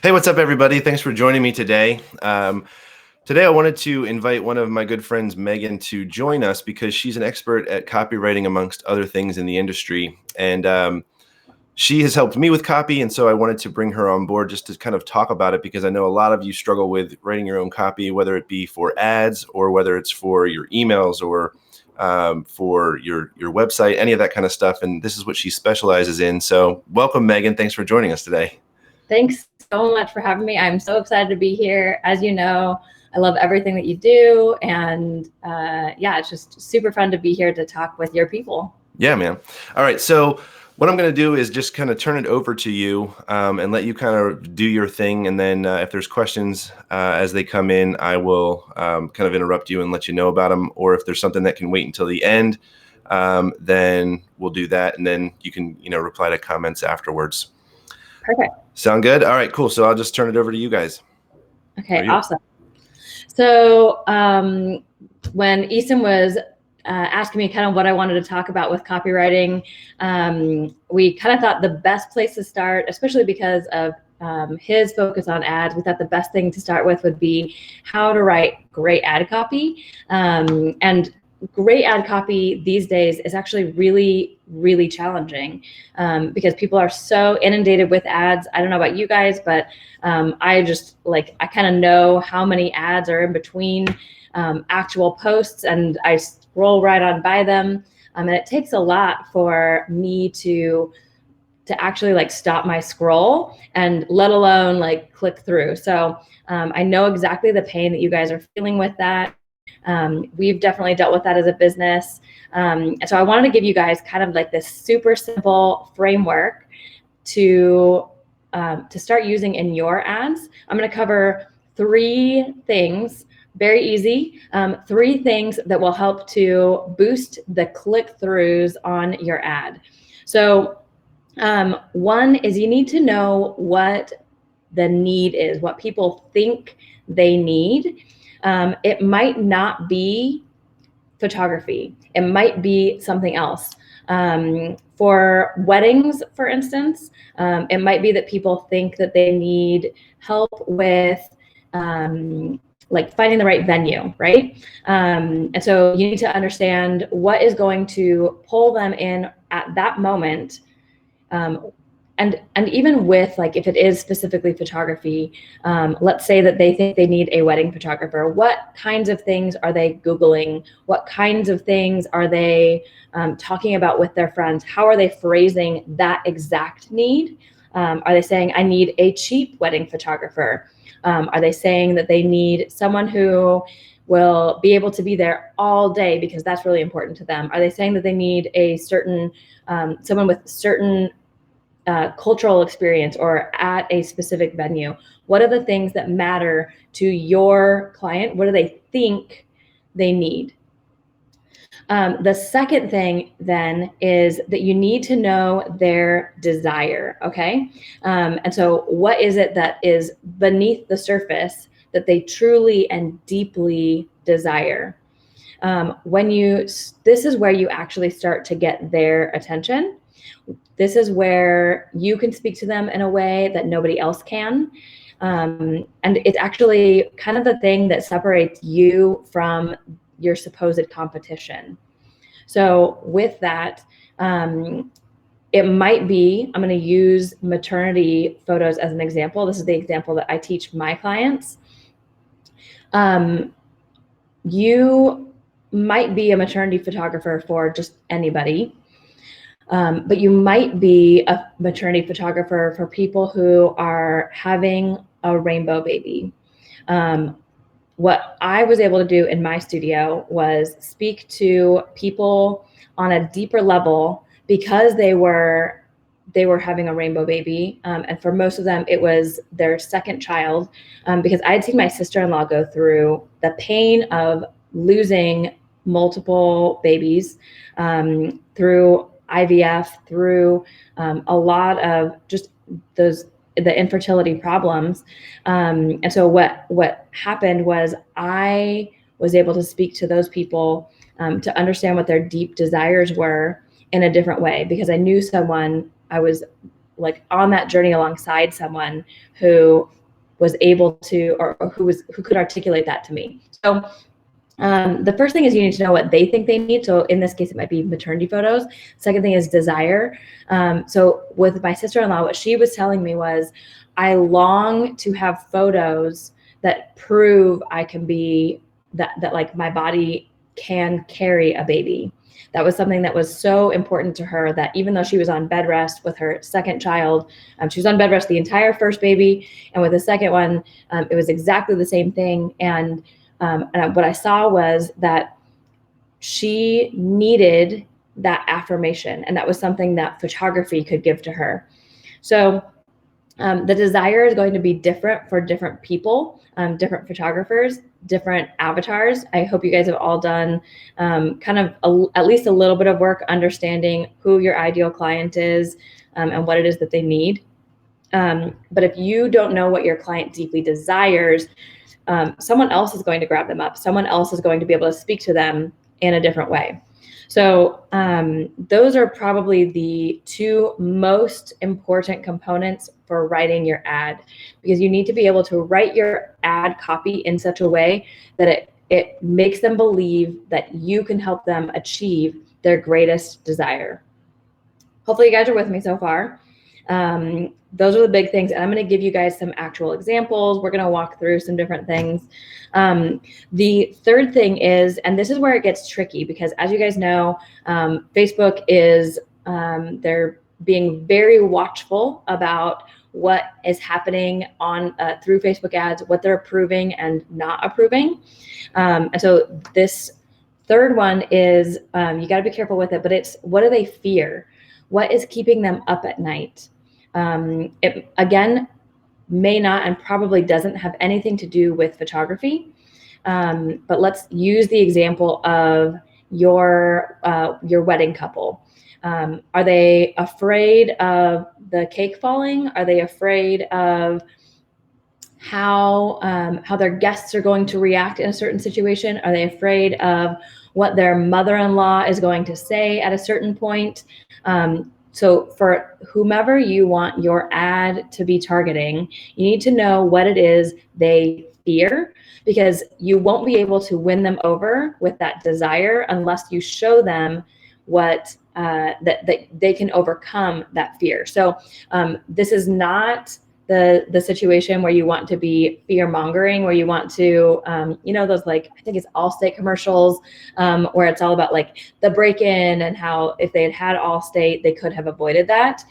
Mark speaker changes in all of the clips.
Speaker 1: Hey, what's up, everybody? Thanks for joining me today. Today, I wanted to invite one of my good friends, Megan, to join us because she's an expert at copywriting, amongst other things in the industry. And she has helped me with copy. And so I wanted to bring her on board just to kind of talk about it, because I know a lot of you struggle with writing your own copy, whether it be for ads or whether it's for your emails or for your website, any of that kind of stuff. And this is what she specializes in. So welcome, Megan. Thanks for joining us today.
Speaker 2: Thanks so much for having me. I'm so excited to be here. As you know, I love everything that you do. And yeah, it's just super fun to be here to talk with your people.
Speaker 1: Yeah, man. All right. So what I'm going to do is just kind of turn it over to you and let you kind of do your thing. And then if there's questions as they come in, I will kind of interrupt you and let you know about them. Or if there's something that can wait until the end, then we'll do that. And then you can, reply to comments afterwards.
Speaker 2: Perfect.
Speaker 1: Sound good? All right, cool. So I'll just turn it over to you guys.
Speaker 2: Okay, awesome. So when Easton was asking me kind of what I wanted to talk about with copywriting, we kind of thought the best place to start, especially because of his focus on ads, we thought the best thing to start with would be how to write great ad copy. And great ad copy these days is actually really, really challenging because people are so inundated with ads. I don't know about you guys, but I kind of know how many ads are in between actual posts, and I scroll right on by them. And it takes a lot for me to actually stop my scroll and let alone click through. So I know exactly the pain that you guys are feeling with that. We've definitely dealt with that as a business. And so I wanted to give you guys kind of this super simple framework to start using in your ads. I'm going to cover 3 things, very easy, 3 things that will help to boost the click-throughs on your ad. So one is you need to know what the need is, what people think they need. It might not be photography. It might be something else. For weddings, for instance, it might be that people think that they need help with finding the right venue, right? And so you need to understand what is going to pull them in at that moment. And even with if it is specifically photography, let's say that they think they need a wedding photographer. What kinds of things are they Googling? What kinds of things are they talking about with their friends? How are they phrasing that exact need? Are they saying, I need a cheap wedding photographer? Are they saying that they need someone who will be able to be there all day because that's really important to them? Are they saying that they need a certain, someone with certain cultural experience or at a specific venue? What are the things that matter to your client? What do they think they need? The second thing then is that you need to know their desire, okay? And so what is it that is beneath the surface that they truly and deeply desire? This is where you actually start to get their attention. This is where you can speak to them in a way that nobody else can. And it's actually kind of the thing that separates you from your supposed competition. So with that, it might be, I'm going to use maternity photos as an example. This is the example that I teach my clients. You might be a maternity photographer for just anybody. But you might be a maternity photographer for people who are having a rainbow baby. What I was able to do in my studio was speak to people on a deeper level because they were having a rainbow baby. And for most of them, it was their second child, because I had seen my sister-in-law go through the pain of losing multiple babies through IVF, through a lot of just the infertility problems. And so what happened was I was able to speak to those people to understand what their deep desires were in a different way, because I knew someone, I was like on that journey alongside someone who was able to, or who could articulate that to me. So the first thing is you need to know what they think they need. So in this case, it might be maternity photos. Second thing is desire. So with my sister-in-law, what she was telling me was, I long to have photos that prove I can be, that like my body can carry a baby. That was something that was so important to her, that even though she was on bed rest with her second child, she was on bed rest the entire first baby, and with the second one, it was exactly the same thing. And what I saw was that she needed that affirmation, and that was something that photography could give to her. So the desire is going to be different for different people, different photographers, different avatars. I hope you guys have all done kind of at least a little bit of work understanding who your ideal client is and what it is that they need. But if you don't know what your client deeply desires, someone else is going to grab them up. Someone else is going to be able to speak to them in a different way. So those are probably the two most important components for writing your ad, because you need to be able to write your ad copy in such a way that it makes them believe that you can help them achieve their greatest desire. Hopefully you guys are with me so far. Those are the big things. And I'm going to give you guys some actual examples. We're going to walk through some different things. The third thing is, and this is where it gets tricky, because as you guys know, Facebook is, they're being very watchful about what is happening on through Facebook ads, what they're approving and not approving. And so this third one is, you got to be careful with it, but it's, what do they fear? What is keeping them up at night? It, again, may not and probably doesn't have anything to do with photography. But let's use the example of your wedding couple. Are they afraid of the cake falling? Are they afraid of how their guests are going to react in a certain situation? Are they afraid of what their mother-in-law is going to say at a certain point? So for whomever you want your ad to be targeting, you need to know what it is they fear, because you won't be able to win them over with that desire unless you show them what that they can overcome that fear. So this is not the situation where you want to be fear mongering, where you want to, those, like, I think it's Allstate commercials, where it's all about like the break-in and how if they had Allstate, they could have avoided that.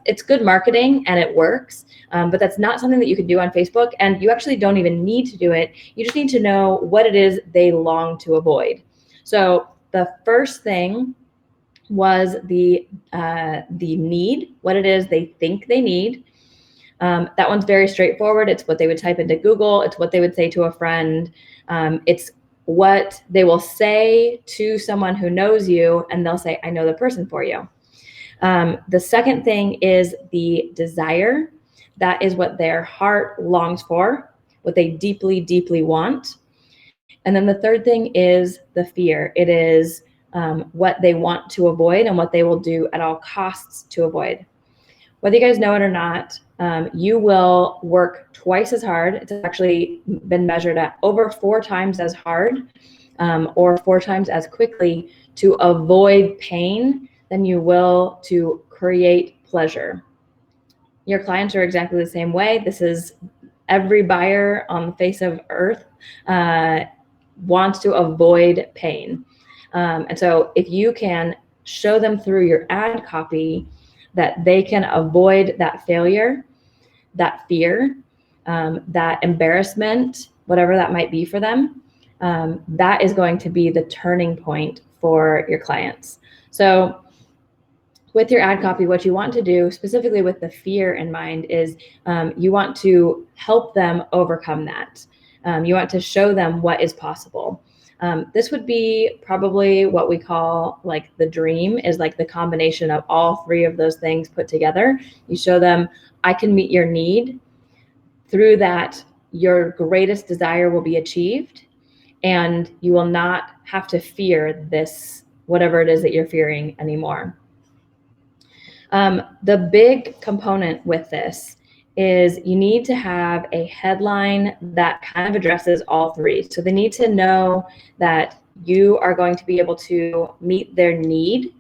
Speaker 2: It's good marketing and it works, but that's not something that you can do on Facebook, and you actually don't even need to do it. You just need to know what it is they long to avoid. So the first thing was the need, what it is they think they need. That one's very straightforward. It's what they would type into Google. It's what they would say to a friend. It's what they will say to someone who knows you, and they'll say, I know the person for you. The second thing is the desire. That is what their heart longs for, what they deeply, deeply want. And then the third thing is the fear. It is what they want to avoid and what they will do at all costs to avoid. Whether you guys know it or not, you will work twice as hard. It's actually been measured at over 4 times as hard or 4 times as quickly to avoid pain than you will to create pleasure. Your clients are exactly the same way. This is every buyer on the face of earth wants to avoid pain. And so if you can show them through your ad copy that they can avoid that failure, that fear, that embarrassment, whatever that might be for them, that is going to be the turning point for your clients. So with your ad copy, what you want to do, specifically with the fear in mind, is you want to help them overcome that. You want to show them what is possible. This would be probably what we call like the dream, is like the combination of all 3 of those things put together. You show them, I can meet your need. Through that, your greatest desire will be achieved, and you will not have to fear this, whatever it is that you're fearing, anymore. The big component with this is you need to have a headline that kind of addresses all three. So they need to know that you are going to be able to meet their need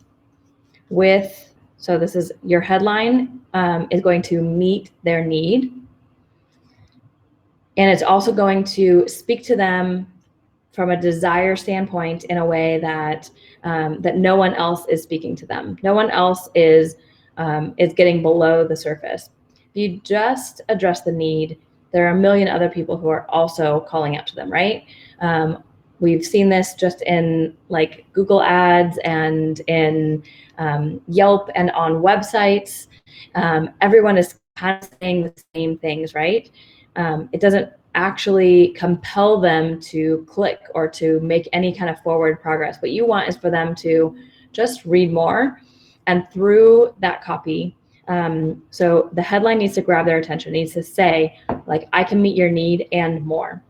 Speaker 2: with, so this is your headline is going to meet their need. And it's also going to speak to them from a desire standpoint in a way that that no one else is speaking to them. No one else is getting below the surface. If you just address the need, there are a million other people who are also calling out to them, right? We've seen this just in like Google ads and in Yelp and on websites. Everyone is kind of saying the same things, right? It doesn't actually compel them to click or to make any kind of forward progress. What you want is for them to just read more, and through that copy, so the headline needs to grab their attention. It needs to say, like, I can meet your need and more.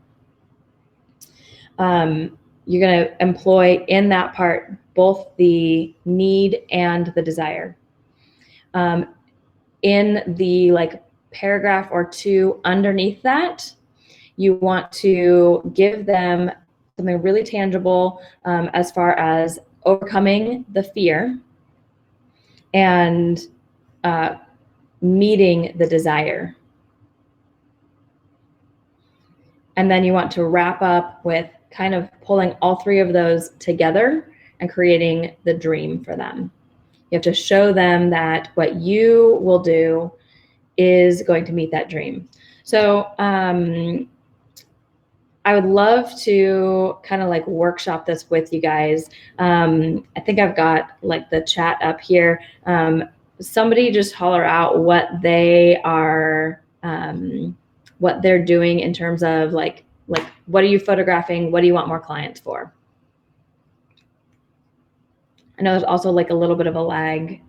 Speaker 2: You're going to employ in that part both the need and the desire. In the like paragraph or two underneath that, you want to give them something really tangible as far as overcoming the fear and meeting the desire. And then you want to wrap up with kind of pulling all three of those together and creating the dream for them. You have to show them that what you will do is going to meet that dream. So I would love to kind of like workshop this with you guys. I think I've got like the chat up here. Somebody just holler out what they are, what they're doing in terms of like what are you photographing? What do you want more clients for? I know there's also like a little bit of a lag.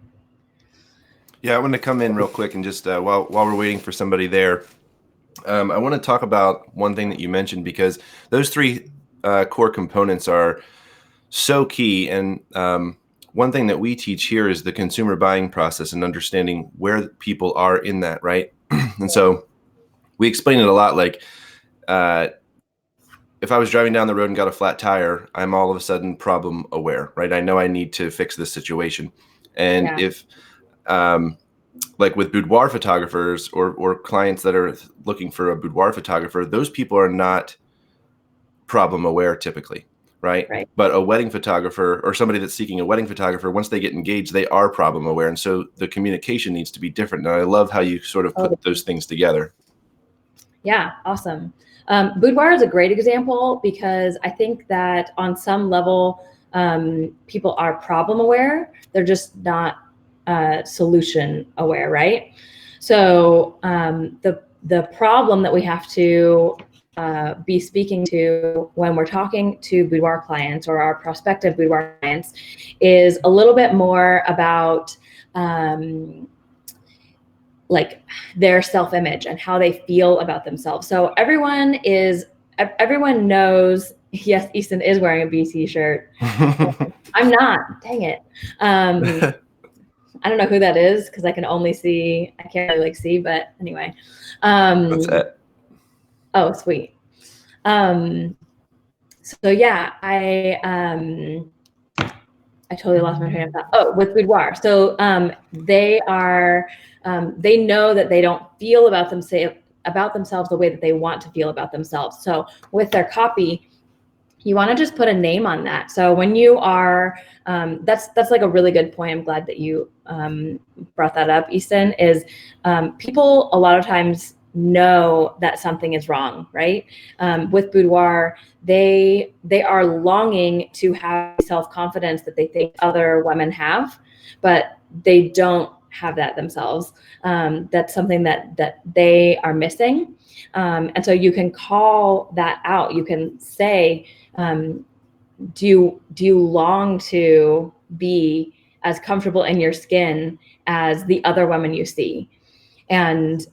Speaker 1: Yeah, I want to come in real quick and just while we're waiting for somebody there, I want to talk about one thing that you mentioned, because those three core components are so key. And one thing that we teach here is the consumer buying process and understanding where people are in that, right? And so we explain it a lot, like if I was driving down the road and got a flat tire, I'm all of a sudden problem aware, right? I know I need to fix this situation. And if like with boudoir photographers or clients that are looking for a boudoir photographer, those people are not problem aware typically, right? But a wedding photographer or somebody that's seeking a wedding photographer, once they get engaged, they are problem aware. And so the communication needs to be different. And I love how you sort of put those things together.
Speaker 2: Yeah, awesome. Boudoir is a great example because I think that on some level, people are problem aware. They're just not solution aware, right? So the problem that we have to be speaking to when we're talking to boudoir clients or our prospective boudoir clients is a little bit more about like their self-image and how they feel about themselves. So everyone knows, yes, Easton is wearing a BC shirt. I'm not, dang it. I don't know who that is because I can only see, I can't really like see, but anyway.
Speaker 1: That's it.
Speaker 2: Oh, sweet. So yeah, I totally lost my train of thought. Oh, with boudoir. So they know that they don't feel about themselves the way that they want to feel about themselves. So with their copy, you want to just put a name on that. So when you are, that's like a really good point. I'm glad that you brought that up, Easton, is people a lot of times know that something is wrong, right? With boudoir, they are longing to have self-confidence that they think other women have, but they don't have that themselves. That's something that they are missing. And so you can call that out. You can say, do you long to be as comfortable in your skin as the other women you see? And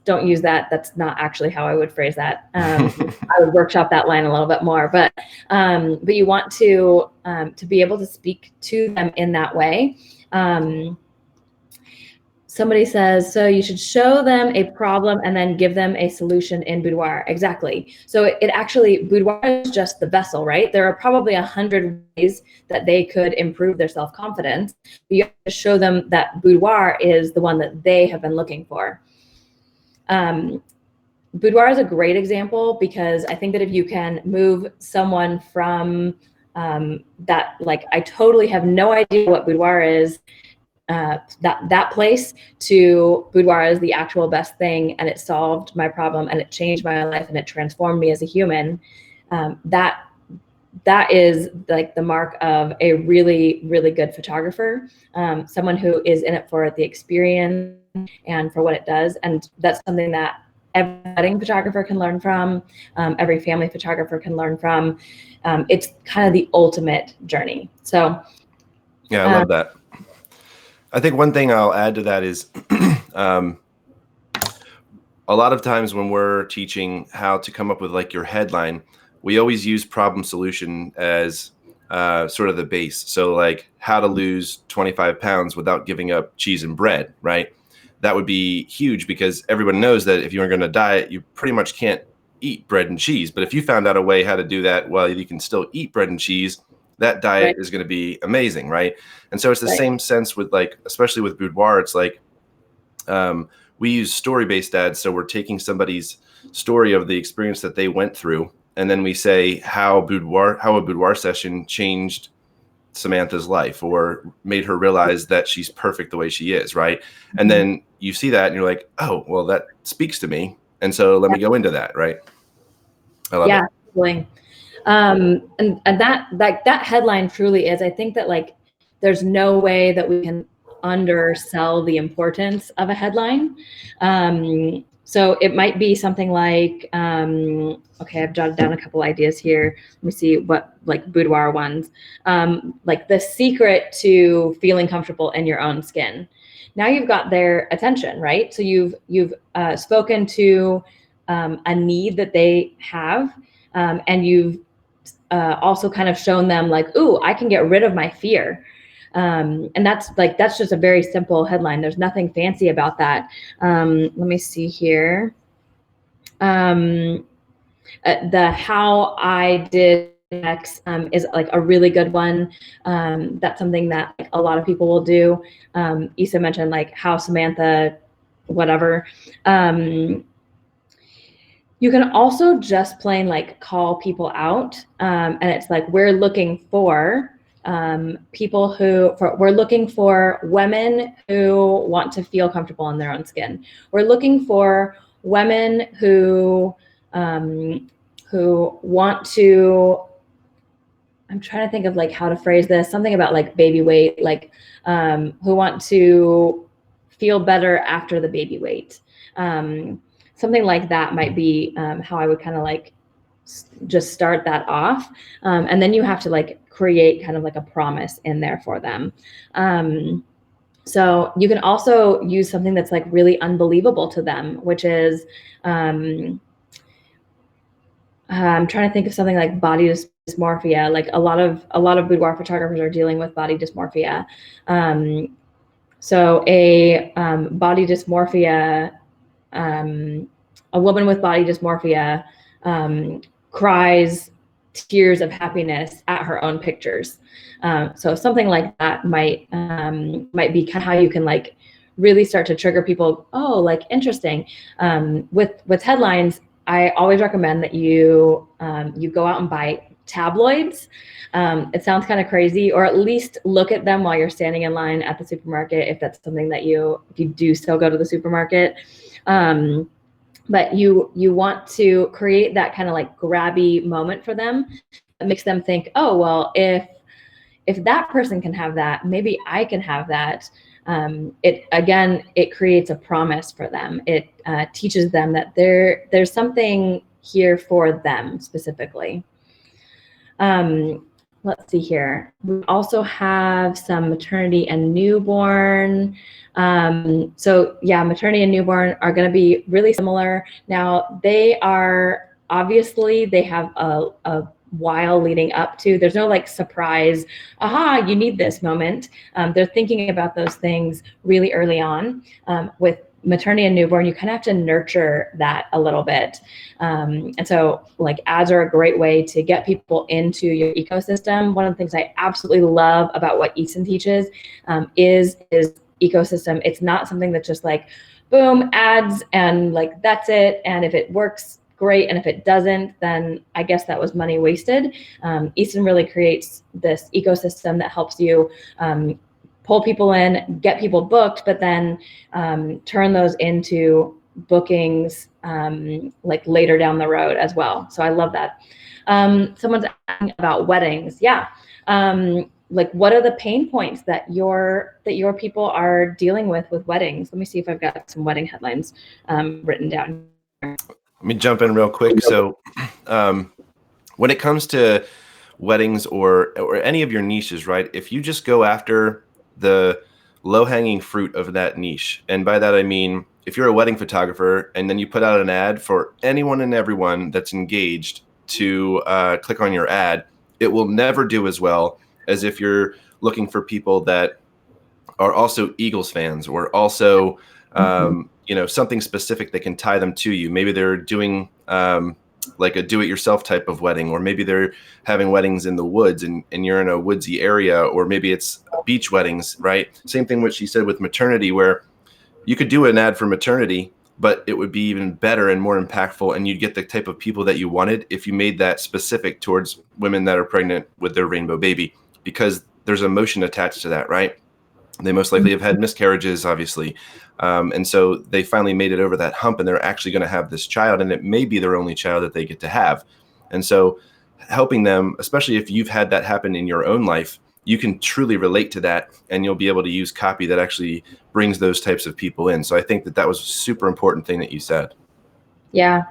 Speaker 2: don't use that. That's not actually how I would phrase that. I would workshop that line a little bit more, but you want to be able to speak to them in that way. Somebody says, so you should show them a problem and then give them a solution in boudoir. Exactly. So it actually, boudoir is just the vessel, right? There are probably 100 ways that they could improve their self-confidence. You have to show them that boudoir is the one that they have been looking for. Boudoir is a great example because I think that if you can move someone from that, like, I totally have no idea what boudoir is, that place, to boudoir is the actual best thing, and it solved my problem and it changed my life and it transformed me as a human. That is like the mark of a really, really good photographer, someone who is in it for the experience and for what it does. And that's something that every wedding photographer can learn from, every family photographer can learn from. It's kind of the ultimate journey. So
Speaker 1: yeah, I love that. I think one thing I'll add to that is a lot of times when we're teaching how to come up with like your headline, we always use problem solution as sort of the base. So like how to lose 25 pounds without giving up cheese and bread, right? That would be huge because everyone knows that if you're going to diet, you pretty much can't eat bread and cheese. But if you found out a way how to do that while you can still eat bread and cheese, that diet is going to be amazing, right? And so it's the same sense with, like, especially with boudoir, it's like we use story-based ads. So we're taking somebody's story of the experience that they went through, and then we say how a boudoir session changed Samantha's life or made her realize that she's perfect the way she is, right? And then you see that and you're like, oh, well, that speaks to me. And so let me go into that, right? I love it.
Speaker 2: Totally. And that headline truly is, I think that, like, there's no way that we can undersell the importance of a headline. So it might be something like, okay, I've jotted down a couple ideas here. Let me see what, like, boudoir ones, like the secret to feeling comfortable in your own skin. Now you've got their attention, right? So you've spoken to a need that they have, and you've also kind of shown them, like, ooh, I can get rid of my fear. And that's just a very simple headline. There's nothing fancy about that. Let me see here. The how I did X is like a really good one. That's something that, like, a lot of people will do. Isa mentioned, like, how Samantha, whatever. You can also just plain, like, call people out, and it's like, we're looking for we're looking for women who want to feel comfortable in their own skin. We're looking for women who want to, I'm trying to think of, like, how to phrase this, something about, like, baby weight, like, who want to feel better after the baby weight. Something like that might be how I would kind of, like, just start that off. And then you have to, like, create kind of like a promise in there for them. So you can also use something that's, like, really unbelievable to them, which is, I'm trying to think of something like body dysmorphia. Like, a lot of boudoir photographers are dealing with body dysmorphia. So a body dysmorphia, a woman with body dysmorphia cries tears of happiness at her own pictures. So something like that might be kind of how you can, like, really start to trigger people. Oh, like, interesting. With headlines, I always recommend that you go out and buy tabloids. It sounds kind of crazy, or at least look at them while you're standing in line at the supermarket, if that's something that if you do still go to the supermarket. But you want to create that kind of, like, grabby moment for them that makes them think, oh, well, if that person can have that, maybe I can have that. It creates a promise for them. It teaches them that there's something here for them specifically. Let's see here. We also have some maternity and newborn. So yeah, maternity and newborn are going to be really similar. Now, they have a while leading up to. There's no like surprise, aha, you need this moment. They're thinking about those things really early on. With maternity and newborn, you kind of have to nurture that a little bit. And so like ads are a great way to get people into your ecosystem. One of the things I absolutely love about what Easton teaches is ecosystem. It's not something that's just like, boom, ads, and like, that's it. And if it works, great. And if it doesn't, then I guess that was money wasted. Easton really creates this ecosystem that helps you pull people in, get people booked, but then turn those into bookings like later down the road as well. So I love that. Someone's asking about weddings. Yeah. Like what are the pain points that your people are dealing with weddings? Let me see if I've got some wedding headlines written down.
Speaker 1: Let me jump in real quick. So when it comes to weddings or any of your niches, right? If you just go after the low-hanging fruit of that niche, and by that I mean if you're a wedding photographer and then you put out an ad for anyone and everyone that's engaged to click on your ad, it will never do as well as if you're looking for people that are also Eagles fans or also something specific that can tie them to you. Maybe they're doing like a do-it-yourself type of wedding, or maybe they're having weddings in the woods and you're in a woodsy area, or maybe it's beach weddings, right? Same thing what she said with maternity, where you could do an ad for maternity, but it would be even better and more impactful, and you'd get the type of people that you wanted if you made that specific towards women that are pregnant with their rainbow baby, because there's emotion attached to that, right? They most likely have had miscarriages, obviously. And so they finally made it over that hump, and they're actually going to have this child, and it may be their only child that they get to have. And so helping them, especially if you've had that happen in your own life, you can truly relate to that, and you'll be able to use copy that actually brings those types of people in. So I think that was a super important thing that you said.
Speaker 2: Yeah.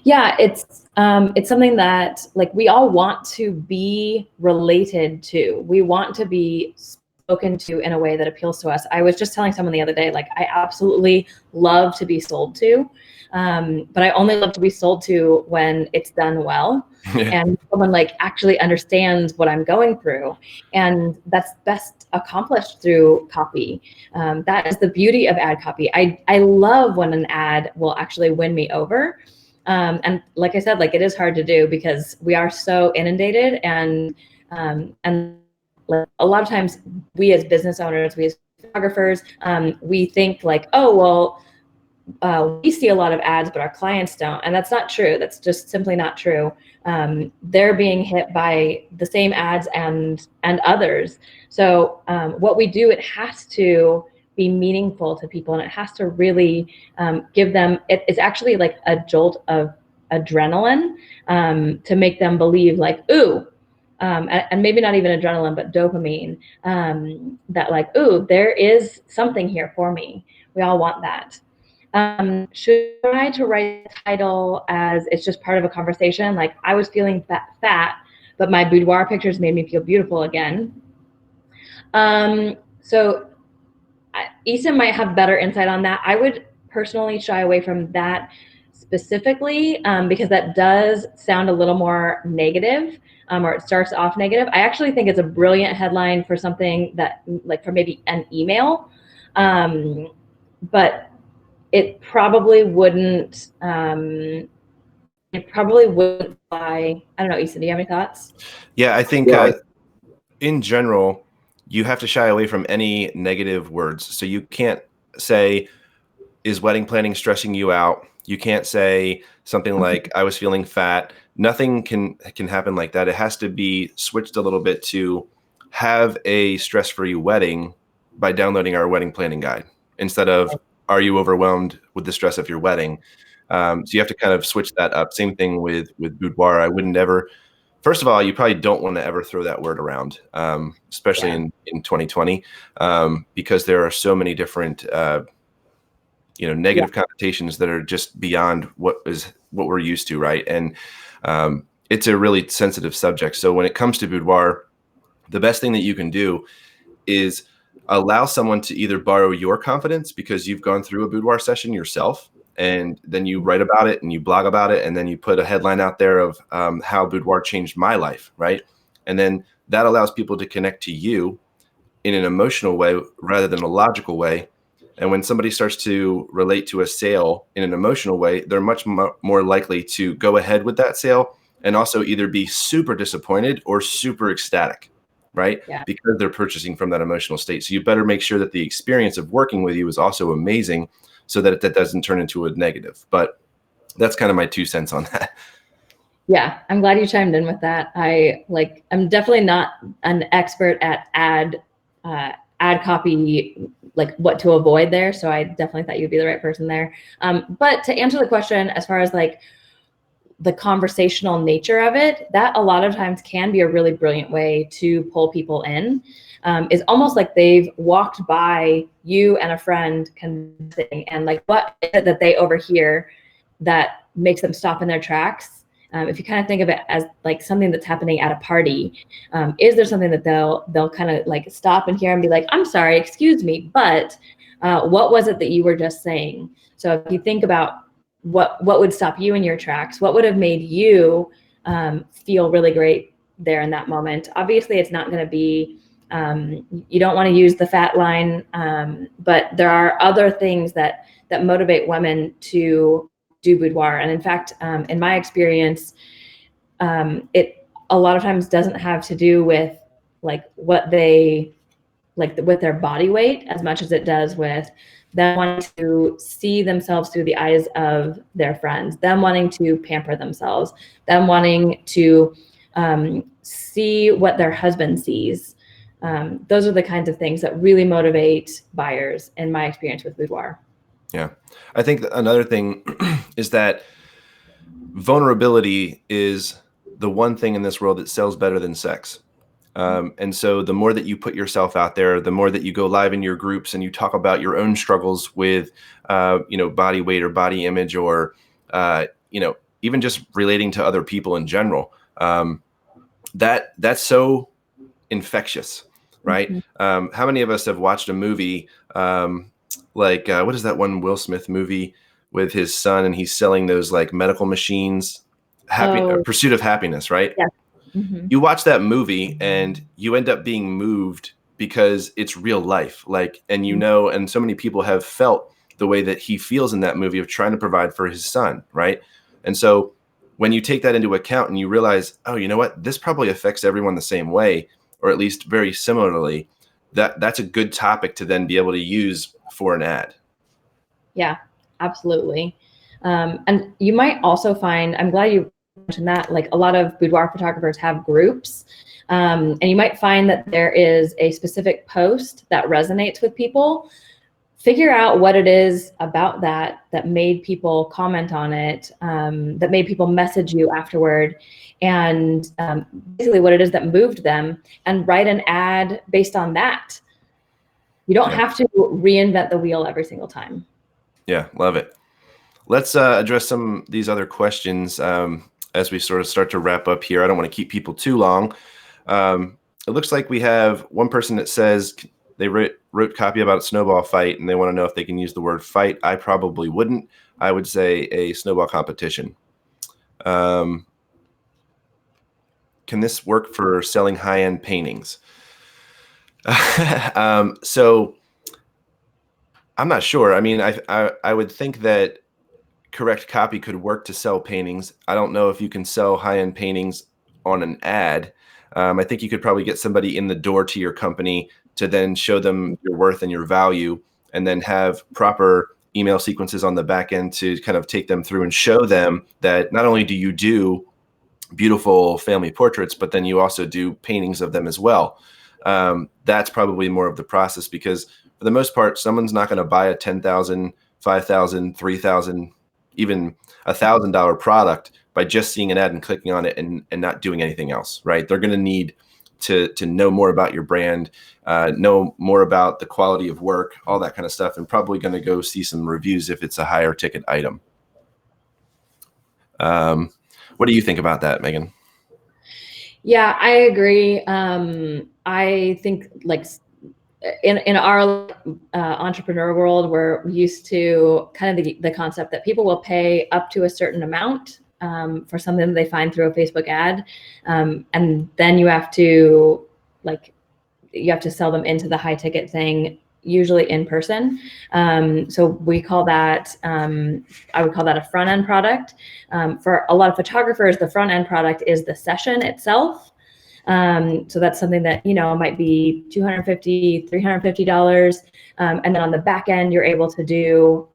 Speaker 2: Yeah, it's something that like we all want to be related to. We want to be spoken to in a way that appeals to us. I was just telling someone the other day, like I absolutely love to be sold to, but I only love to be sold to when it's done well. Yeah. And someone like actually understands what I'm going through, and that's best accomplished through copy. That is the beauty of ad copy. I love when an ad will actually win me over. And like I said, like it is hard to do because we are so inundated, and like a lot of times we as business owners, we as photographers, we think like, oh, well, we see a lot of ads, but our clients don't. And that's not true. That's just simply not true. They're being hit by the same ads and others. So what we do, it has to be meaningful to people, and it has to really give them, it's actually like a jolt of adrenaline to make them believe like, ooh, and maybe not even adrenaline, but dopamine, that like, ooh, there is something here for me. We all want that. Should I try to write the title as it's just part of a conversation? Like I was feeling fat, but my boudoir pictures made me feel beautiful again. So Easton might have better insight on that. I would personally shy away from that specifically because that does sound a little more negative, or it starts off negative. I actually think it's a brilliant headline for something that, like, for maybe an email, but it probably wouldn't. It probably wouldn't fly. I don't know, Easton, do you have any thoughts?
Speaker 1: Yeah, I think in general, you have to shy away from any negative words. So you can't say, is wedding planning stressing you out? You can't say something like, I was feeling fat. Nothing can happen like that. It has to be switched a little bit to have a stress-free wedding by downloading our wedding planning guide instead of, are you overwhelmed with the stress of your wedding? So you have to kind of switch that up. Same thing with boudoir. I wouldn't ever, first of all, you probably don't want to ever throw that word around, especially in 2020, because there are so many different negative connotations that are just beyond what we're used to, right? And it's a really sensitive subject. So when it comes to boudoir, the best thing that you can do is allow someone to either borrow your confidence because you've gone through a boudoir session yourself, and then you write about it and you blog about it, and then you put a headline out there of how boudoir changed my life, right? And then that allows people to connect to you in an emotional way rather than a logical way. And when somebody starts to relate to a sale in an emotional way, they're much more likely to go ahead with that sale and also either be super disappointed or super ecstatic, right?
Speaker 2: Yeah.
Speaker 1: Because they're purchasing from that emotional state. So you better make sure that the experience of working with you is also amazing so that that doesn't turn into a negative. But that's kind of my 2 cents on that.
Speaker 2: Yeah, I'm glad you chimed in with that. I'm definitely not an expert at ad copy, like what to avoid there. So I definitely thought you'd be the right person there. But to answer the question, as far as like the conversational nature of it, that a lot of times can be a really brilliant way to pull people in. Is almost like they've walked by you and a friend conversing, and like, what is it that they overhear that makes them stop in their tracks? If you kind of think of it as like something that's happening at a party, is there something that they'll kind of like stop and hear and be like, I'm sorry, excuse me, but what was it that you were just saying? So if you think about what would stop you in your tracks, what would have made you feel really great there in that moment? Obviously, it's not going to be, you don't want to use the fat line, but there are other things that motivate women to do boudoir. And in fact, in my experience, it a lot of times doesn't have to do with like what they like with their body weight as much as it does with them wanting to see themselves through the eyes of their friends, them wanting to pamper themselves, them wanting to see what their husband sees. Those are the kinds of things that really motivate buyers in my experience with boudoir.
Speaker 1: Yeah. I think another thing is that vulnerability is the one thing in this world that sells better than sex. And so the more that you put yourself out there, the more that you go live in your groups and you talk about your own struggles with, body weight or body image, or, even just relating to other people in general, that's so infectious, right?
Speaker 2: Mm-hmm.
Speaker 1: How many of us have watched a movie what is that one Will Smith movie with his son, and he's selling those like medical machines, Pursuit of Happiness, right?
Speaker 2: Yeah. Mm-hmm.
Speaker 1: You watch that movie and you end up being moved because it's real life. And so many people have felt the way that he feels in that movie of trying to provide for his son, right? And so when you take that into account and you realize, oh, you know what, this probably affects everyone the same way, or at least very similarly, that's a good topic to then be able to use for an ad.
Speaker 2: Yeah, absolutely. And you might also find, I'm glad you mentioned that, like a lot of boudoir photographers have groups. And you might find that there is a specific post that resonates with people. Figure out what it is about that made people comment on it, that made people message you afterward, and basically what it is that moved them, and write an ad based on that. You don't have to reinvent the wheel every single time.
Speaker 1: Yeah, love it. Let's address some of these other questions as we sort of start to wrap up here. I don't want to keep people too long. It looks like we have one person that says they wrote copy about a snowball fight, and they want to know if they can use the word fight. I probably wouldn't. I would say a snowball competition. Can this work for selling high-end paintings? So I'm not sure. I mean, I would think that correct copy could work to sell paintings. I don't know if you can sell high-end paintings on an ad. I think you could probably get somebody in the door to your company to then show them your worth and your value, and then have proper email sequences on the back end to kind of take them through and show them that not only do you do beautiful family portraits, but then you also do paintings of them as well. That's probably more of the process, because for the most part, someone's not going to buy a $10,000, $5,000, $3,000, even $1,000 product by just seeing an ad and clicking on it and not doing anything else, right? They're going to need to know more about your brand, know more about the quality of work, all that kind of stuff, and probably going to go see some reviews if it's a higher ticket item. What do you think about that, Megan?
Speaker 2: Yeah, I agree. I think like in our entrepreneur world, we're used to kind of the concept that people will pay up to a certain amount for something that they find through a Facebook ad. And then you have to sell them into the high ticket thing, usually in person. So we call that, I would call that a front end product. For a lot of photographers, the front end product is the session itself. So that's something that, might be $250, $350. And then on the back end, you're able to do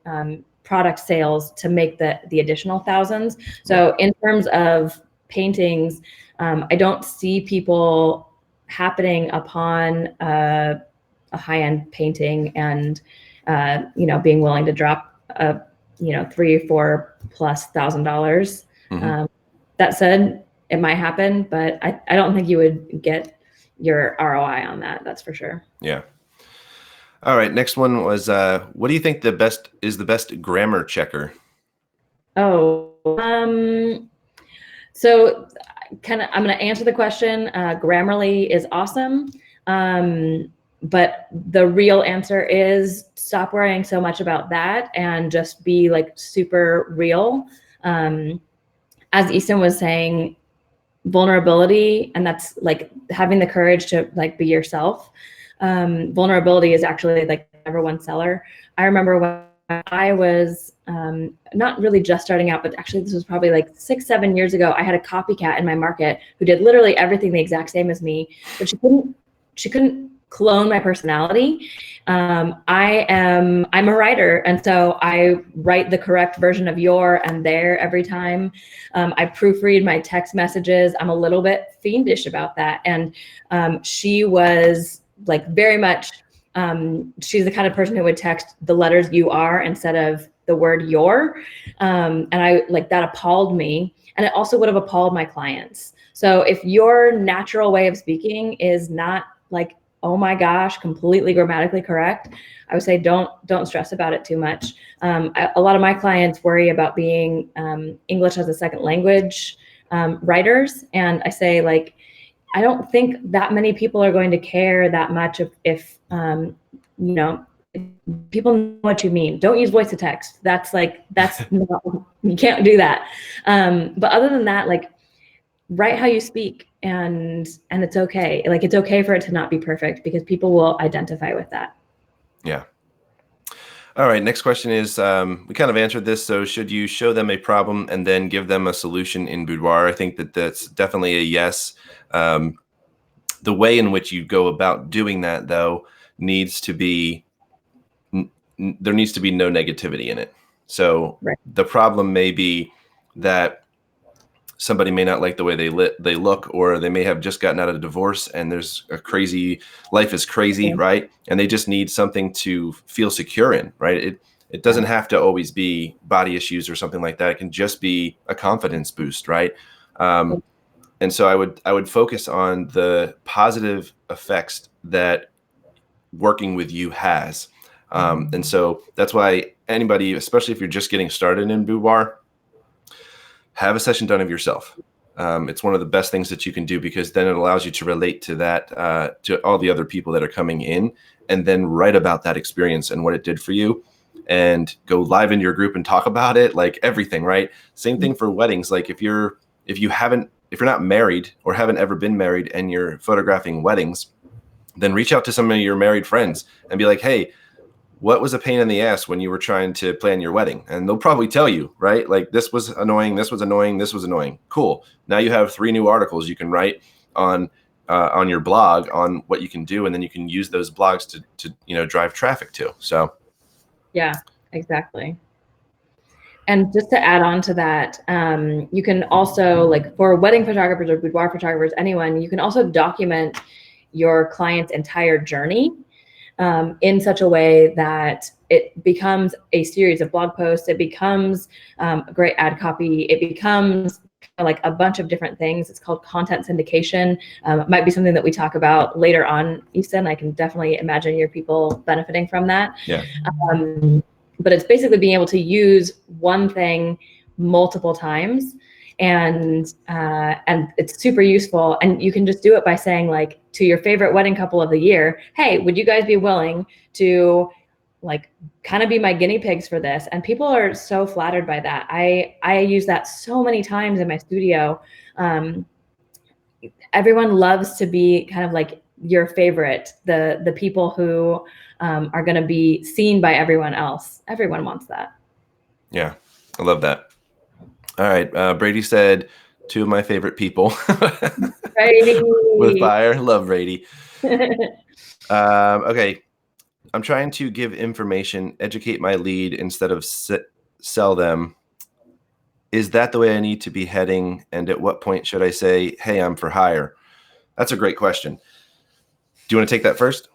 Speaker 2: product sales to make the additional thousands. So in terms of paintings, I don't see people happening upon a high-end painting and, being willing to drop $3,000 or $4,000+.
Speaker 1: Mm-hmm.
Speaker 2: That said, it might happen, but I don't think you would get your ROI on that. That's for sure.
Speaker 1: Yeah. All right. Next one was, what do you think the best grammar checker?
Speaker 2: Oh, so I'm going to answer the question. Grammarly is awesome. But the real answer is stop worrying so much about that and just be super real. As Easton was saying, vulnerability, and that's having the courage to be yourself. Vulnerability is actually the number one seller. I remember when I was not really just starting out, but actually this was probably 6-7 years ago. I had a copycat in my market who did literally everything the exact same as me, but she couldn't clone my personality. I'm a writer, and so I write the correct version of your and their every time. I proofread my text messages. I'm a little bit fiendish about that. And she was very much, she's the kind of person who would text the letters UR instead of the word your. And I that appalled me. And it also would have appalled my clients. So if your natural way of speaking is not oh my gosh, completely grammatically correct, I would say don't stress about it too much. A lot of my clients worry about being English as a second language writers. And I say I don't think that many people are going to care that much if people know what you mean. Don't use voice to text. That's no, you can't do that. But other than that, write how you speak, and it's okay. It's okay for it to not be perfect because people will identify with that.
Speaker 1: Yeah. All right. Next question is, we kind of answered this. So should you show them a problem and then give them a solution in boudoir? I think that's definitely a yes. The way in which you go about doing that, though, needs to be, there needs to be no negativity in it. So
Speaker 2: right.
Speaker 1: The problem may be that somebody may not like the way they look, or they may have just gotten out of a divorce and there's a crazy, life is crazy, right? And they just need something to feel secure in, right? It doesn't have to always be body issues or something like that. It can just be a confidence boost, right? And so I would focus on the positive effects that working with you has. And so that's why anybody, especially if you're just getting started in boudoir, have a session done of yourself. It's one of the best things that you can do, because then it allows you to relate to that, to all the other people that are coming in, and then write about that experience and what it did for you, and go live in your group and talk about it, everything, right? Same thing for weddings. If you're not married or haven't ever been married and you're photographing weddings, then reach out to some of your married friends and be like, hey, what was a pain in the ass when you were trying to plan your wedding? And they'll probably tell you, right? This was annoying, this was annoying, this was annoying. Cool. Now you have 3 new articles you can write on your blog on what you can do, and then you can use those blogs to drive traffic to. So
Speaker 2: yeah, exactly. And just to add on to that, you can also, for wedding photographers or boudoir photographers, anyone, you can also document your client's entire journey in such a way that it becomes a series of blog posts. It becomes a great ad copy. It becomes a bunch of different things. It's called content syndication. It might be something that we talk about later on, Easton. I can definitely imagine your people benefiting from that.
Speaker 1: Yeah.
Speaker 2: But it's basically being able to use one thing multiple times. And it's super useful. And you can just do it by saying, like, to your favorite wedding couple of the year, hey, would you guys be willing to like kind of be my guinea pigs for this? And people are so flattered by that. I use that so many times in my studio. Everyone loves to be kind of like your favorite, the people who are going to be seen by everyone else. Everyone wants that.
Speaker 1: Yeah, I love that. All right, Brady said, two of my favorite people.
Speaker 2: Brady.
Speaker 1: With fire, love Brady. Okay, I'm trying to give information, educate my lead instead of sell them. Is that the way I need to be heading? And at what point should I say, hey, I'm for hire? That's a great question. Do you want to take that first?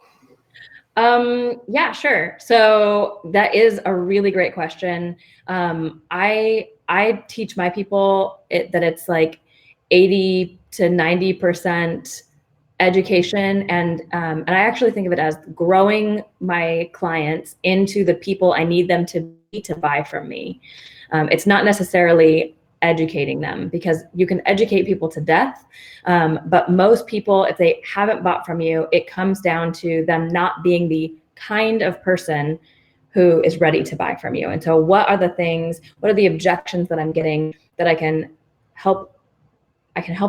Speaker 2: Yeah, sure. So that is a really great question. I teach my people that it's like 80 to 90% education, and I actually think of it as growing my clients into the people I need them to be to buy from me. It's not necessarily educating them, because you can educate people to death. But most people, if they haven't bought from you, it comes down to them not being the kind of person who is ready to buy from you. And so what are the objections that I'm getting that I can help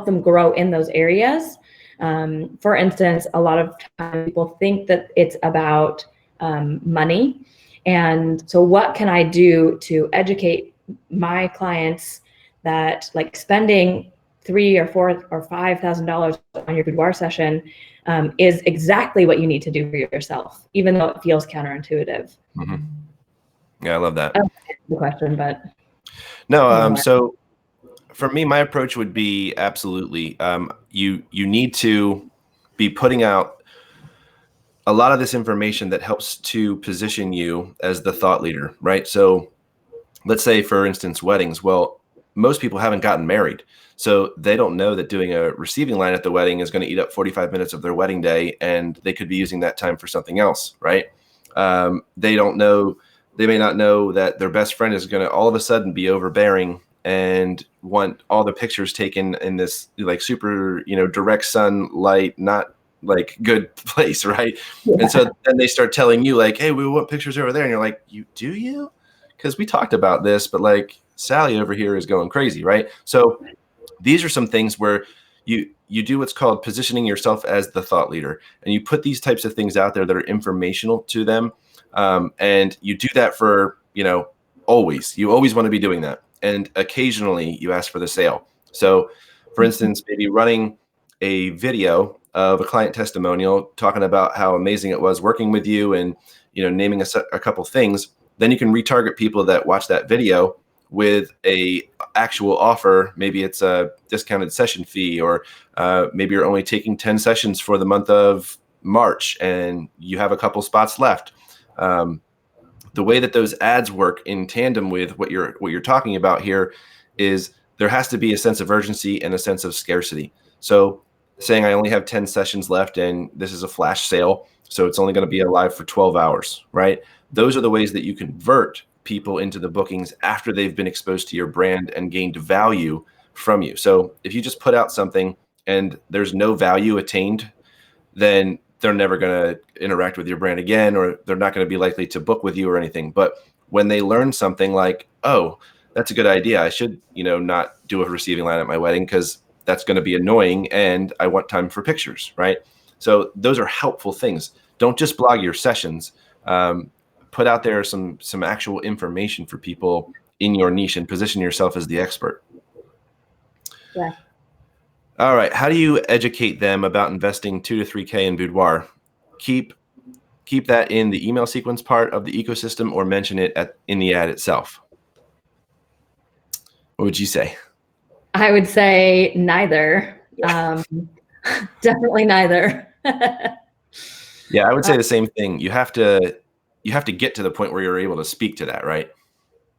Speaker 2: them grow in those areas? For instance, a lot of times people think that it's about money. And so what can I do to educate my clients that, like, spending $3,000 or $4,000 or $5,000 on your boudoir session is exactly what you need to do for yourself, even though it feels counterintuitive.
Speaker 1: Mm-hmm. Yeah, I love that.
Speaker 2: The question, but
Speaker 1: no. So for me, my approach would be absolutely. You need to be putting out a lot of this information that helps to position you as the thought leader, right? So let's say, for instance, weddings. Well, most people haven't gotten married, so they don't know that doing a receiving line at the wedding is going to eat up 45 minutes of their wedding day, and they could be using that time for something else, right? They don't know. They may not know that their best friend is going to all of a sudden be overbearing and want all the pictures taken in this like super, direct sunlight, not like good place, right? Yeah. And so then they start telling you like, hey, we want pictures over there. And you're like, you? Because we talked about this, but like Sally over here is going crazy, right? So these are some things where you do what's called positioning yourself as the thought leader, and you put these types of things out there that are informational to them. And you do that for, always. You always want to be doing that. And occasionally you ask for the sale. So for instance, maybe running a video of a client testimonial talking about how amazing it was working with you, and, naming a couple things. Then you can retarget people that watch that video with a actual offer. Maybe it's a discounted session fee, or maybe you're only taking 10 sessions for the month of March and you have a couple spots left. The way that those ads work in tandem with what you're talking about here is there has to be a sense of urgency and a sense of scarcity. So saying I only have 10 sessions left and this is a flash sale, so it's only going to be alive for 12 hours, right? Those are the ways that you convert people into the bookings after they've been exposed to your brand and gained value from you. So if you just put out something and there's no value attained, then they're never going to interact with your brand again, or they're not going to be likely to book with you or anything. But when they learn something like, oh, that's a good idea, I should, not do a receiving line at my wedding because that's going to be annoying and I want time for pictures, right? So those are helpful things. Don't just blog your sessions. Put out there some actual information for people in your niche and position yourself as the expert.
Speaker 2: Yeah.
Speaker 1: All right. How do you educate them about investing $2,000 to $3,000 in boudoir? Keep that in the email sequence part of the ecosystem, or mention it in the ad itself. What would you say?
Speaker 2: I would say neither. Definitely neither.
Speaker 1: Yeah, I would say the same thing. You have to get to the point where you're able to speak to that, right?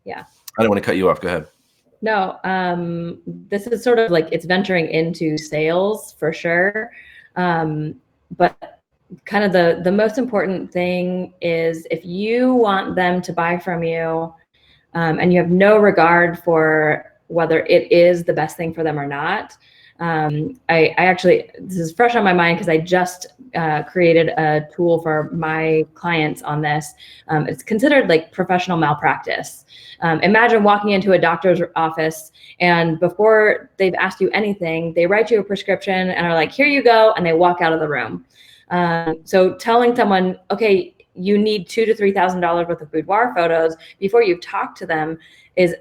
Speaker 2: Yeah.
Speaker 1: I don't want to cut you off. Go ahead.
Speaker 2: No, this is sort of like, it's venturing into sales for sure. But kind of the most important thing is, if you want them to buy from you, and you have no regard for whether it is the best thing for them or not. I actually, this is fresh on my mind because I just created a tool for my clients on this. It's considered like professional malpractice. Imagine walking into a doctor's office and before they've asked you anything, they write you a prescription and are like, here you go, and they walk out of the room. So telling someone, okay, you need $2,000 to $3,000 worth of boudoir photos before you talk to them is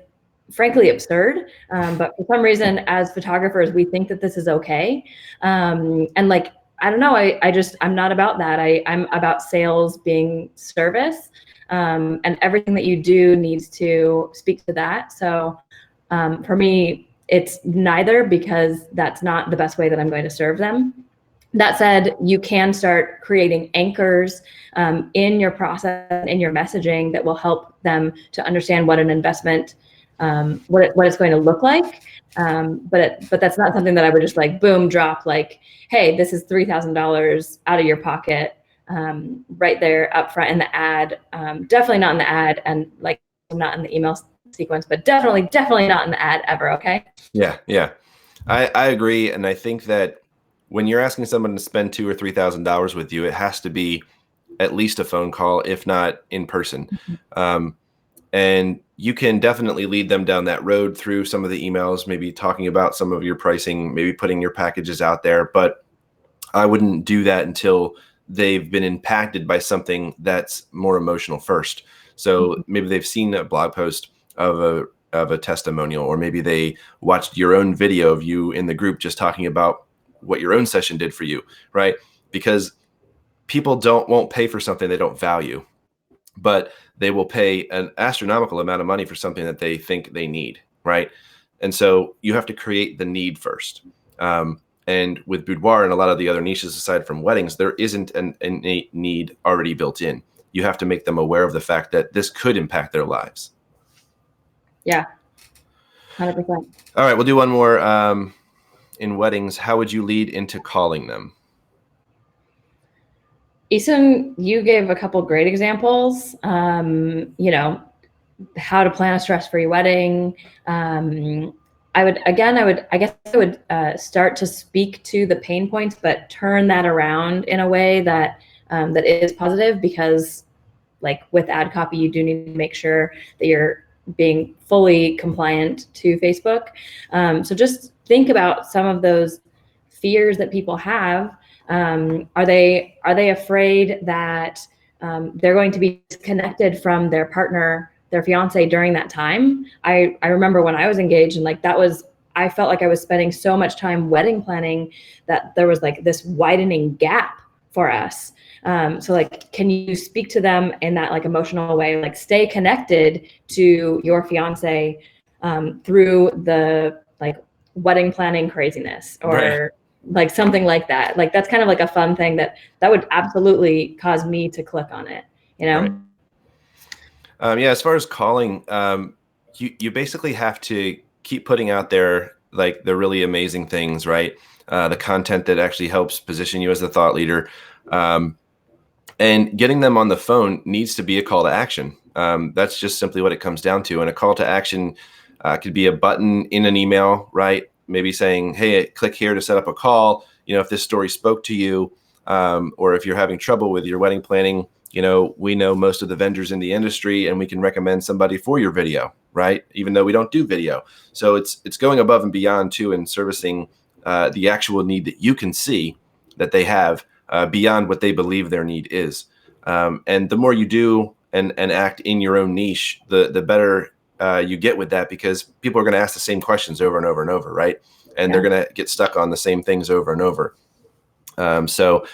Speaker 2: frankly absurd. But for some reason, as photographers, we think that this is okay. And like, I don't know, I'm not about that. I'm about sales being service. And everything that you do needs to speak to that. So for me, it's neither, because that's not the best way that I'm going to serve them. That said, you can start creating anchors in your process, in your messaging, that will help them to understand what an investment, what it's going to look like. But that's not something that I would just like boom drop, like, hey, this is $3,000 out of your pocket, right there up front in the ad. Definitely not in the ad, and like not in the email sequence, but definitely not in the ad ever. Okay.
Speaker 1: Yeah. I agree. And I think that when you're asking someone to spend $2,000 or $3,000 with you, it has to be at least a phone call, if not in person. And you can definitely lead them down that road through some of the emails, maybe talking about some of your pricing, maybe putting your packages out there. But I wouldn't do that until they've been impacted by something that's more emotional first. So maybe they've seen a blog post of a testimonial, or maybe they watched your own video of you in the group just talking about what your own session did for you, right? Because people won't pay for something they don't value, but they will pay an astronomical amount of money for something that they think they need, right? And so you have to create the need first. And with boudoir and a lot of the other niches aside from weddings, there isn't an innate need already built in. You have to make them aware of the fact that this could impact their lives.
Speaker 2: Yeah, 100%.
Speaker 1: All right, we'll do one more. In weddings, how would you lead into calling them?
Speaker 2: Eason, you gave a couple great examples. You know, how to plan a stress-free wedding. I guess I would start to speak to the pain points, but turn that around in a way that that is positive, because like with ad copy, you do need to make sure that you're being fully compliant to Facebook. So just think about some of those fears that people have. Are they afraid that they're going to be disconnected from their partner, their fiance, during that time? I remember when I was engaged, and like I felt like I was spending so much time wedding planning that there was like this widening gap for us. So like, can you speak to them in that like emotional way, like stay connected to your fiance through the like wedding planning craziness, or right, like something like that. Like that's kind of like a fun thing that would absolutely cause me to click on it, you know?
Speaker 1: Right. Yeah, as far as calling, you basically have to keep putting out there like the really amazing things, right? The content that actually helps position you as the thought leader. And getting them on the phone needs to be a call to action. That's just simply what it comes down to. And a call to action could be a button in an email, right? Maybe saying, hey, click here to set up a call. You know, if this story spoke to you, or if you're having trouble with your wedding planning, you know, we know most of the vendors in the industry and we can recommend somebody for your video, right? Even though we don't do video. So it's going above and beyond too, and servicing the actual need that you can see that they have, beyond what they believe their need is. And the more you do and act in your own niche, the better you get with that, because people are going to ask the same questions over and over and over, right? And they're going to get stuck on the same things over and over. So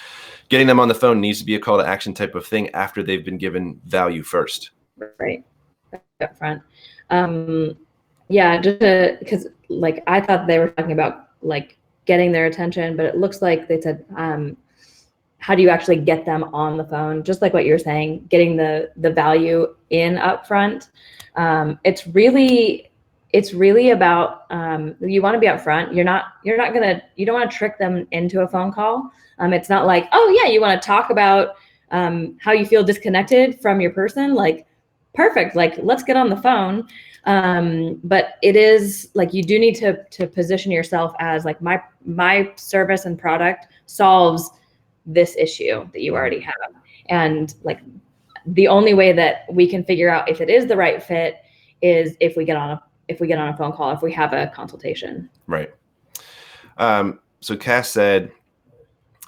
Speaker 1: getting them on the phone needs to be a call to action type of thing after they've been given value first.
Speaker 2: Right. Up front. Yeah, just because like I thought they were talking about like getting their attention, but it looks like they said, how do you actually get them on the phone? Just like what you're saying, getting the value in up front. It's really about, you want to be upfront. You don't want to trick them into a phone call. It's not like, oh yeah, you want to talk about how you feel disconnected from your person. Like, perfect. Like, let's get on the phone. But it is like, you do need to position yourself as like, my service and product solves this issue that you already have. And like, the only way that we can figure out if it is the right fit is if we get on a phone call, if we have a consultation.
Speaker 1: Right. So Cass said,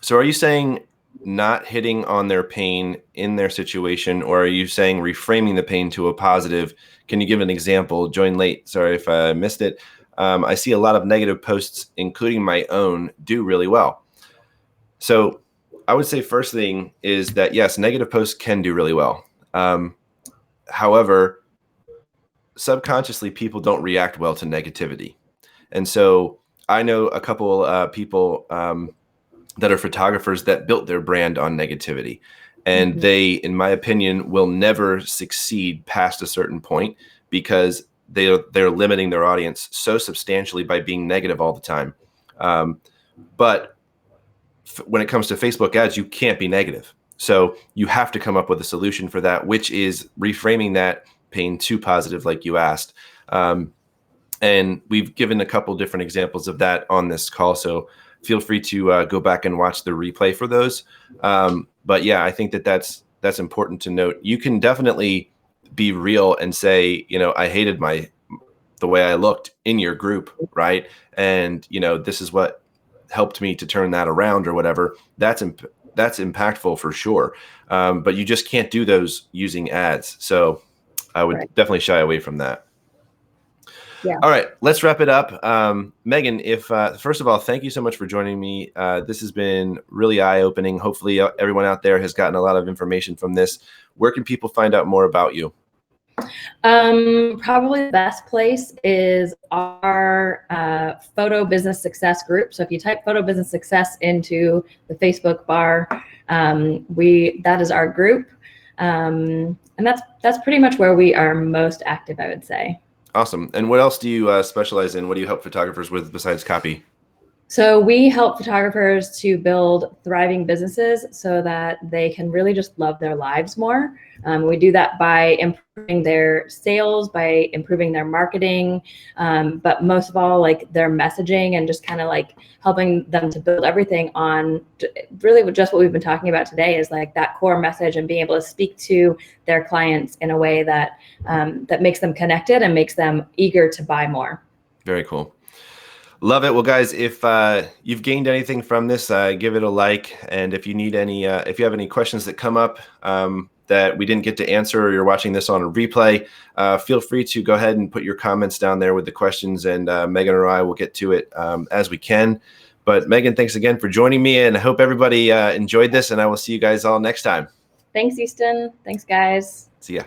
Speaker 1: so are you saying not hitting on their pain in their situation, or are you saying reframing the pain to a positive? Can you give an example? Joined late. Sorry if I missed it. I see a lot of negative posts, including my own, do really well. So I would say first thing is that, yes, negative posts can do really well. However, subconsciously, people don't react well to negativity. And so I know a couple people that are photographers that built their brand on negativity. And they, in my opinion, will never succeed past a certain point because they're limiting their audience so substantially by being negative all the time. But when it comes to Facebook ads, you can't be negative. So you have to come up with a solution for that, which is reframing that pain to positive, like you asked. And we've given a couple different examples of that on this call. So feel free to go back and watch the replay for those. But yeah, I think that's important to note. You can definitely be real and say, I hated the way I looked in your group, right? And this is what helped me to turn that around or whatever. That's impactful for sure. But you just can't do those using ads. So I would definitely shy away from that.
Speaker 2: Yeah.
Speaker 1: All right, let's wrap it up. Megan, first of all, thank you so much for joining me. This has been really eye-opening. Hopefully everyone out there has gotten a lot of information from this. Where can people find out more about you?
Speaker 2: Probably the best place is our photo business success group. So if you type photo business success into the Facebook bar, that is our group. And that's pretty much where we are most active, I would say.
Speaker 1: Awesome. And what else do you specialize in? What do you help photographers with besides copy?
Speaker 2: So we help photographers to build thriving businesses so that they can really just love their lives more. We do that by improving their sales, by improving their marketing, but most of all, like their messaging, and just kind of like helping them to build everything on really just what we've been talking about today, is like that core message and being able to speak to their clients in a way that that makes them connected and makes them eager to buy more.
Speaker 1: Very cool. Love it. Well, guys, if you've gained anything from this, give it a like. And if you need if you have any questions that come up that we didn't get to answer, or you're watching this on a replay, feel free to go ahead and put your comments down there with the questions, and Megan or I will get to it as we can. But Megan, thanks again for joining me, and I hope everybody enjoyed this, and I will see you guys all next time.
Speaker 2: Thanks, Easton. Thanks, guys.
Speaker 1: See ya.